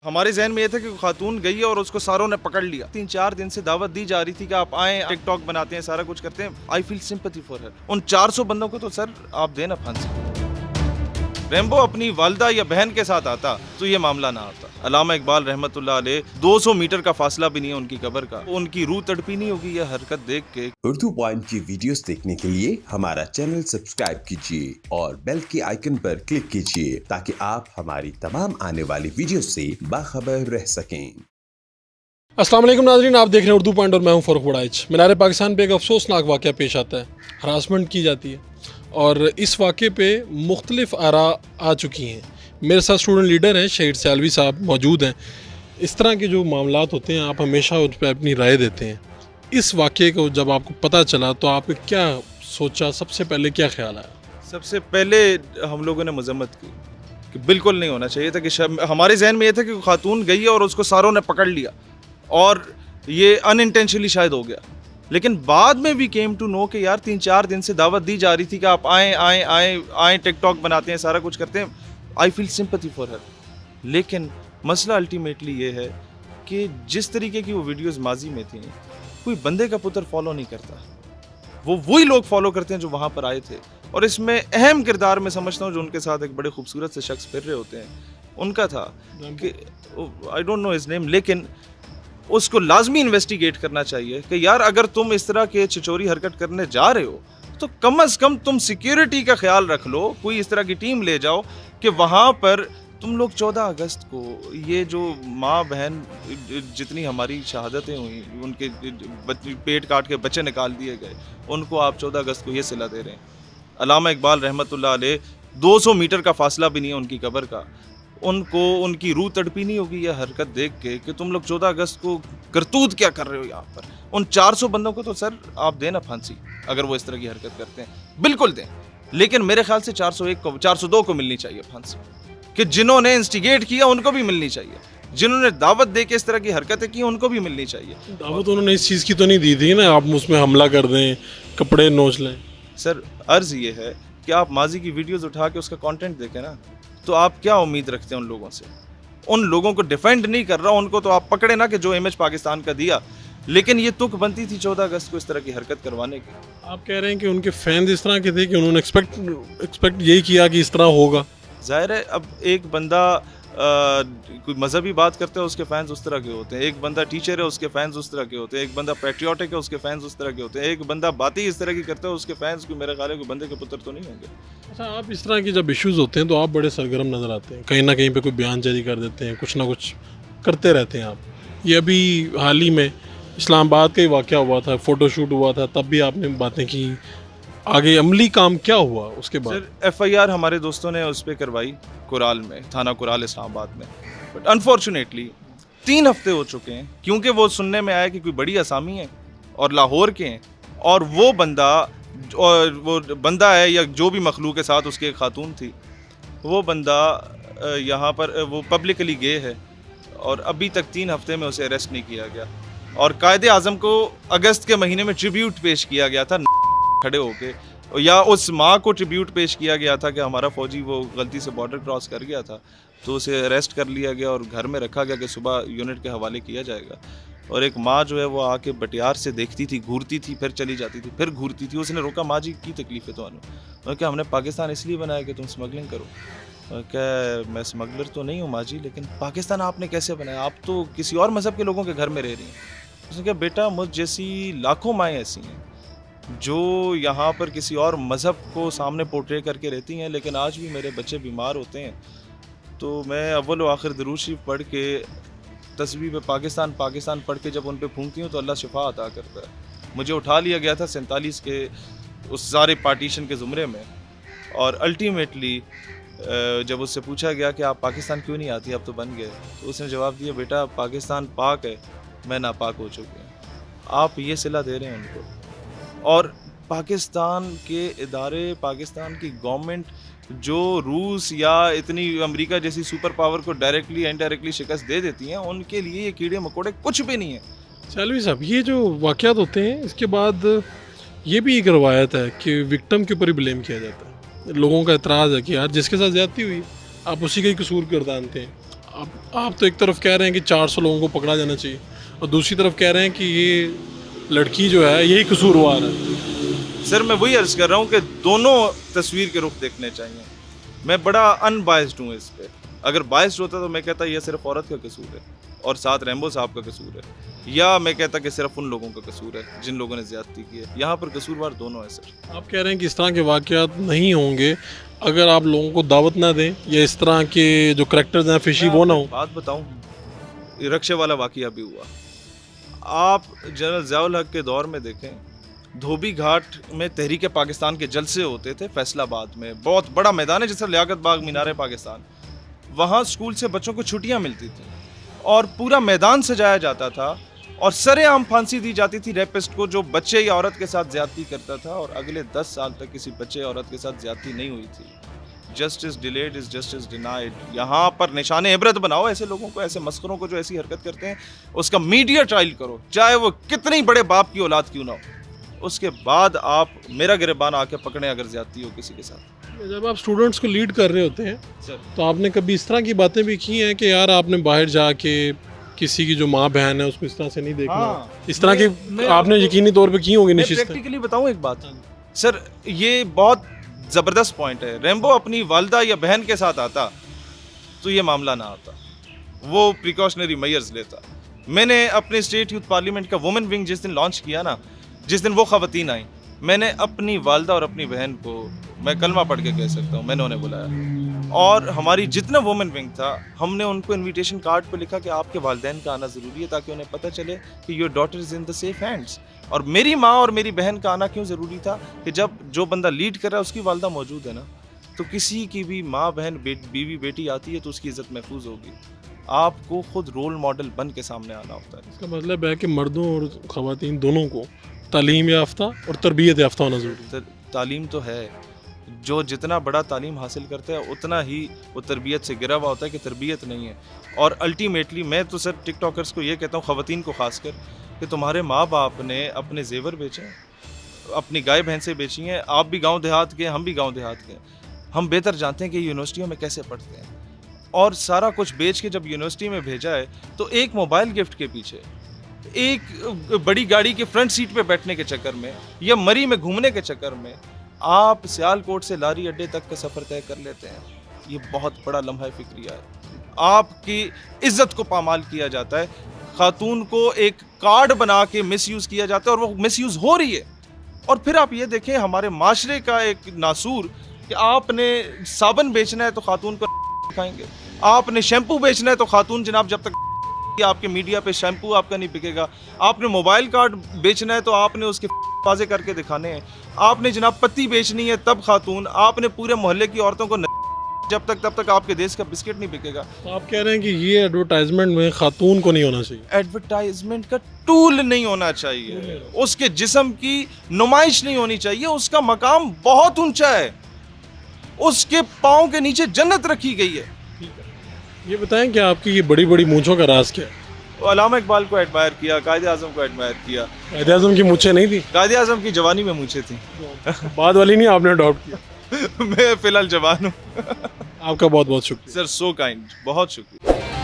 हमारे जहन में ये था कि खातून गई है और उसको सारों ने पकड़ लिया। 3-4 दिन से दावत दी जा रही थी कि आप आएं, टिकटॉक बनाते हैं, सारा कुछ करते हैं। I feel sympathy for her. उन 400 बंदों को तो सर आप देना फांसी। रेम्बो अपनी वालदा या बहन के साथ आता तो ये मामला ना आता। अल्लामा इकबाल रहमतुल्लाह अलैह 200 मीटर का फासला भी नहीं है उनकी कब्र का। उनकी रूह तड़पी नहीं होगी यह हरकत देख के। उर्दू पॉइंट की वीडियोस देखने के लिए हमारा चैनल सब्सक्राइब कीजिए और बेल के आइकन पर क्लिक कीजिए ताकि आप हमारी तमाम आने वाली वीडियो से बाखबर रह सकें। अस्सलाम वालेकुम नाज़रीन, आप देख रहे हैं उर्दू पॉइंट और मैं हूं फ़ारूक बड़ाइच। मीनार पाकिस्तान पे एक अफसोसनाक वाक़या पेश आता है। हरासमेंट की जाती है और इस वाक़े पे मुख्तलिफ आरा आ चुकी हैं। मेरे साथ स्टूडेंट लीडर हैं शहीद सैलवी साहब मौजूद हैं। इस तरह के जो मामलात होते हैं आप हमेशा उस पर अपनी राय देते हैं। इस वाक़े को जब आपको पता चला तो आपने क्या सोचा, सबसे पहले क्या ख्याल आया? सबसे पहले हम लोगों ने मजम्मत की कि बिल्कुल नहीं होना चाहिए था। कि हमारे जहन में ये था कि खातून गई है और उसको सारों ने पकड़ लिया और ये अनइंटेंशनली शायद हो गया। लेकिन बाद में वी केम टू नो कि यार 3-4 दिन से दावत दी जा रही थी कि आप आएं आएं आएं आएं, टिकटॉक बनाते हैं, सारा कुछ करते हैं। I feel sympathy for her. लेकिन मसला अल्टीमेटली ये है कि जिस तरीके की वो वीडियोस माजी में थी, कोई बंदे का पुत्र फॉलो नहीं करता। वो वही लोग फॉलो करते हैं जो वहाँ पर आए थे। और इसमें अहम किरदार मैं समझता हूँ जो उनके साथ एक बड़े खूबसूरत से शख्स फिर रहे होते हैं, उनका था कि I don't know his name, लेकिन उसको लाजमी इन्वेस्टिगेट करना चाहिए कि यार अगर तुम इस तरह के छिचोरी हरकत करने जा रहे हो तो कम अज़ कम तुम सिक्योरिटी का ख्याल रख लो। कोई इस तरह की टीम ले जाओ कि वहाँ पर तुम लोग 14 अगस्त को ये जो माँ बहन जितनी हमारी शहादतें हुई, उनके पेट काट के बच्चे निकाल दिए गए, उनको आप 14 अगस्त को ये सिला दे रहे हैं। अल्लामा इकबाल रहमतुल्लाह अलैह 200 मीटर का फासला भी नहीं है उनकी कब्र का। उनको उनकी रूह तड़पी नहीं होगी यह हरकत देख के कि तुम लोग 14 अगस्त को करतूत क्या कर रहे हो यहाँ पर। उन 400 बंदों को तो सर आप देना फांसी अगर वो इस तरह की हरकत करते हैं, बिल्कुल दें। लेकिन मेरे ख्याल से 401 को 402 को मिलनी चाहिए फांसी, कि जिन्होंने इंस्टिगेट किया उनको भी मिलनी चाहिए, जिन्होंने दावत दे के इस तरह की हरकतें की उनको भी मिलनी चाहिए। दावत उन्होंने इस चीज़ की तो नहीं दी थी ना आप उसमें हमला कर दें, कपड़े नोच लें। सर अर्ज़ ये है कि आप माजी की वीडियोस उठा के उसका कंटेंट देखें ना, तो आप क्या उम्मीद रखते हैं उन लोगों से? उन लोगों को डिफेंड नहीं कर रहा, उनको तो आप पकड़े ना कि जो इमेज पाकिस्तान का दिया। लेकिन ये तुक बनती थी 14 अगस्त को इस तरह की हरकत करवाने की। आप कह रहे हैं कि उनके फैंस इस तरह के थे कि उन्होंने एक्सपेक्ट यही किया कि इस तरह होगा। जाहिर है अब एक बंदा कोई मजहबी बात करता है उसके फैंस उस तरह के होते हैं, एक बंदा टीचर है उसके फैंस उस तरह के होते हैं, एक बंदा पैट्रियोटिक है उसके फैंस उस तरह के होते हैं, एक बंदा बातें इस तरह की करता है उसके फैंस को मेरे ख्याल है कोई बंदे के पुत्र तो नहीं होंगे। अच्छा, आप इस तरह के जब इश्यूज़ होते हैं तो आप बड़े सरगर्म नज़र आते हैं, कहीं ना कहीं पे कोई बयान जारी कर देते हैं, कुछ ना कुछ करते रहते हैं आप। ये अभी हाल ही में इस्लामाबाद का ही वाक़या हुआ था, फ़ोटोशूट हुआ था, तब भी आपने बातें की। आगे अमली काम क्या हुआ उसके बाद? सर FIR हमारे दोस्तों ने उस पर करवाई कुराल में, थाना कुराल इस्लामाबाद में। बट अनफॉर्चुनेटली 3 हफ्ते हो चुके हैं, क्योंकि वो सुनने में आया कि कोई बड़ी असामी है और लाहौर के हैं, और वो बंदा है या जो भी मखलूक के साथ उसकी एक खातून थी, वो बंदा यहाँ पर वो पब्लिकली गे है और अभी तक 3 हफ्ते में उसे अरेस्ट नहीं किया गया। और कायदे आज़म को अगस्त के महीने में ट्रिब्यूट पेश किया गया था खड़े होके, या उस माँ को ट्रिब्यूट पेश किया गया था कि हमारा फ़ौजी वो गलती से बॉर्डर क्रॉस कर गया था, तो उसे अरेस्ट कर लिया गया और घर में रखा गया कि सुबह यूनिट के हवाले किया जाएगा। और एक माँ जो है वो आके बटियार से देखती थी, घूरती थी, फिर चली जाती थी, फिर घूरती थी। उसने रोका, माँ जी की तकलीफ़ है तो क्या हमने पाकिस्तान इसलिए बनाया कि तुम स्मगलिंग करो? क्या मैं स्मगलर तो नहीं हूँ माँ जी, लेकिन पाकिस्तान आपने कैसे बनाया? आप तो किसी और मज़हब के लोगों के घर में रह रही हैं। उसने कहा बेटा मुझ जैसी लाखों माएँ ऐसी हैं जो यहाँ पर किसी और मज़हब को सामने पोर्ट्रे करके रहती हैं, लेकिन आज भी मेरे बच्चे बीमार होते हैं तो मैं अव्वल व आखिर दुरूद शरीफ पढ़ के तस्बीह पे पाकिस्तान पाकिस्तान पढ़ के जब उन पे फूंकती हूँ तो अल्लाह शिफा अता करता है। मुझे उठा लिया गया था 47 के उस सारे पार्टीशन के ज़ुमरे में, और अल्टीमेटली जब उससे पूछा गया कि आप पाकिस्तान क्यों नहीं आती, अब तो बन गए, तो उसने जवाब दिया बेटा पाकिस्तान पाक है, मैं नापाक हो चुकी हूँ। आप ये सिला दे रहे हैं उनको। और पाकिस्तान के इदारे, पाकिस्तान की गवर्नमेंट जो रूस या इतनी अमेरिका जैसी सुपर पावर को डायरेक्टली इनडायरेक्टली शिकस्त दे देती हैं, उनके लिए ये कीड़े मकोड़े कुछ भी नहीं है। सैलवी साहब, ये जो वाक़यात होते हैं इसके बाद ये भी एक रवायत है कि विक्टिम के ऊपर ही ब्लेम किया जाता है। लोगों का एतराज़ है कि यार जिसके साथ ज़्यादती हुई आप उसी का ही कसूर गर्दानते हैं। अब आप तो एक तरफ कह रहे हैं कि 400 लोगों को पकड़ा जाना चाहिए और दूसरी तरफ कह रहे हैं कि ये लड़की जो है यही कसूरवार है। सर मैं वही अर्ज कर रहा हूँ कि दोनों तस्वीर के रुख देखने चाहिए। मैं बड़ा अनबायस्ड हूँ इस पे। अगर बायस्ड होता तो मैं कहता यह सिर्फ औरत का कसूर है और साथ रैम्बो साहब का कसूर है, या मैं कहता कि सिर्फ उन लोगों का कसूर है जिन लोगों ने ज्यादती की है। यहाँ पर कसूरवार दोनों है सर। आप कह रहे हैं कि इस तरह के वाक़यात नहीं होंगे अगर आप लोगों को दावत ना दें या इस तरह के जो करैक्टर्स हैं फिशी वो ना हो। बात बताऊँ, रक्शे वाला वाक़या भी हुआ। आप जनरल ज़ियाउल हक के दौर में देखें, धोबी घाट में तहरीक पाकिस्तान के जलसे होते थे फैसलाबाद में, बहुत बड़ा मैदान है जैसे लियाकत बाग मीनार पाकिस्तान। वहाँ स्कूल से बच्चों को छुट्टियाँ मिलती थी और पूरा मैदान सजाया जाता था और सरेआम फांसी दी जाती थी रेपिस्ट को जो बच्चे या औरत के साथ ज्यादती करता था, और अगले 10 साल तक किसी बच्चे या औरत के साथ ज्यादती नहीं हुई थी। Justice delayed is justice denied. यहाँ पर निशाने इबरत बनाओ ऐसे लोगों को, ऐसे मस्करों को जो ऐसी हरकत करते हैं, उसका मीडिया ट्रायल करो, चाहे वो कितनी बड़े बाप की औलाद क्यों ना हो। उसके बाद आप मेरा गिरबान आके पकड़ें अगर ज्यादती हो किसी के साथ। जब आप स्टूडेंट्स को लीड कर रहे होते हैं सर तो आपने कभी इस तरह की बातें भी की हैं कि यार आपने बाहर जाके किसी की जो माँ बहन है उसको इस तरह से नहीं देखना, हाँ, इस तरह की आपने यकीनी तौर पे की होगी मैं निश्चित। प्रैक्टिकली बताऊं एक बात सर, ये बहुत ज़बरदस्त पॉइंट है। रैम्बो अपनी वालदा या बहन के साथ आता तो ये मामला ना आता, वो प्रिकॉशनरी मेजर्स लेता। मैंने अपने स्टेट यूथ पार्लियामेंट का वुमेन विंग जिस दिन लॉन्च किया ना, जिस दिन वो ख़वातीन आई, मैंने अपनी वालदा और अपनी बहन को, मैं कलमा पढ़ के कह सकता हूँ, मैंने उन्हें बुलाया और हमारी जितना वुमेन विंग था हमने उनको इनविटेशन कार्ड पे लिखा कि आपके वालिदैन का आना ज़रूरी है ताकि उन्हें पता चले कि your daughter is in the safe hands. और मेरी माँ और मेरी बहन का आना क्यों ज़रूरी था कि जब जो बंदा लीड कर रहा है उसकी वालदा मौजूद है ना, तो किसी की भी माँ बहन बीवी बेटी आती है तो उसकी इज़्ज़त महफूज होगी। आपको खुद रोल मॉडल बन के सामने आना होता है। इसका मतलब है कि मर्दों और ख़वातीन दोनों को तालीम याफ्ता और तरबियत याफ्ता होना ज़रूरी है। तालीम तो है, जो जितना बड़ा तालीम हासिल करता है उतना ही वो तरबियत से गिरा हुआ होता है कि तरबियत नहीं है। और अल्टीमेटली मैं तो सर टिकटॉकर्स को ये कहता हूँ, ख़वातीन को खासकर, कि तुम्हारे माँ बाप ने अपने जेवर बेचे हैं, अपनी गाय भैंसें बेची हैं। आप भी गांव देहात के, हम भी गांव देहात के, हम बेहतर जानते हैं कि यूनिवर्सिटियों में कैसे पढ़ते हैं। और सारा कुछ बेच के जब यूनिवर्सिटी में भेजा है तो एक मोबाइल गिफ्ट के पीछे, एक बड़ी गाड़ी के फ्रंट सीट पे बैठने के चक्कर में या मरी में घूमने के चक्कर में आप सियालकोट से लारी अड्डे तक का सफ़र तय कर लेते हैं। ये बहुत बड़ा लम्हा फिक्रिया है। आपकी इज्जत को पामाल किया जाता है, खातून को एक कार्ड बना के मिसयूज़ किया जाता है और वो मिसयूज़ हो रही है। और फिर आप ये देखें हमारे माशरे का एक नासूर कि आपने साबुन बेचना है तो खातून को दिखाएंगे, आपने शैम्पू बेचना है तो खातून जनाब जब तक आपके मीडिया पे शैम्पू आपका नहीं बिकेगा, आपने मोबाइल कार्ड बेचना है तो आपने उसके बाजे करके दिखाने हैं, आपने जनाब पत्ती बेचनी है तब खातून, आपने पूरे मोहल्ले की औरतों को जब तक आपके देश का बिस्किट नहीं बिकेगा। तो आप कह रहे हैं कि ये एडवर्टाइजमेंट में खातून को नहीं होना चाहिए, एडवर्टाइजमेंट का टूल नहीं होना चाहिए, उसके जिस्म की नुमाइश नहीं होनी चाहिए। उसका मकाम बहुत ऊंचा है, उसके पाँव के नीचे जन्नत रखी गई है। ये बताएं कि आपकी ये बड़ी बड़ी मूंछों का राज क्या है? अल्लामा इकबाल को एडमायर किया, कायदे आज़म को एडमायर किया। कायदे आज़म की मूंछें नहीं थी? कायदे आज़म की जवानी में मूंछें थी। बाद वाली नहीं आपने अडॉप्ट किया? मैं फिलहाल जवान हूँ। आपका बहुत बहुत शुक्रिया सर, सो काइंड, बहुत शुक्रिया।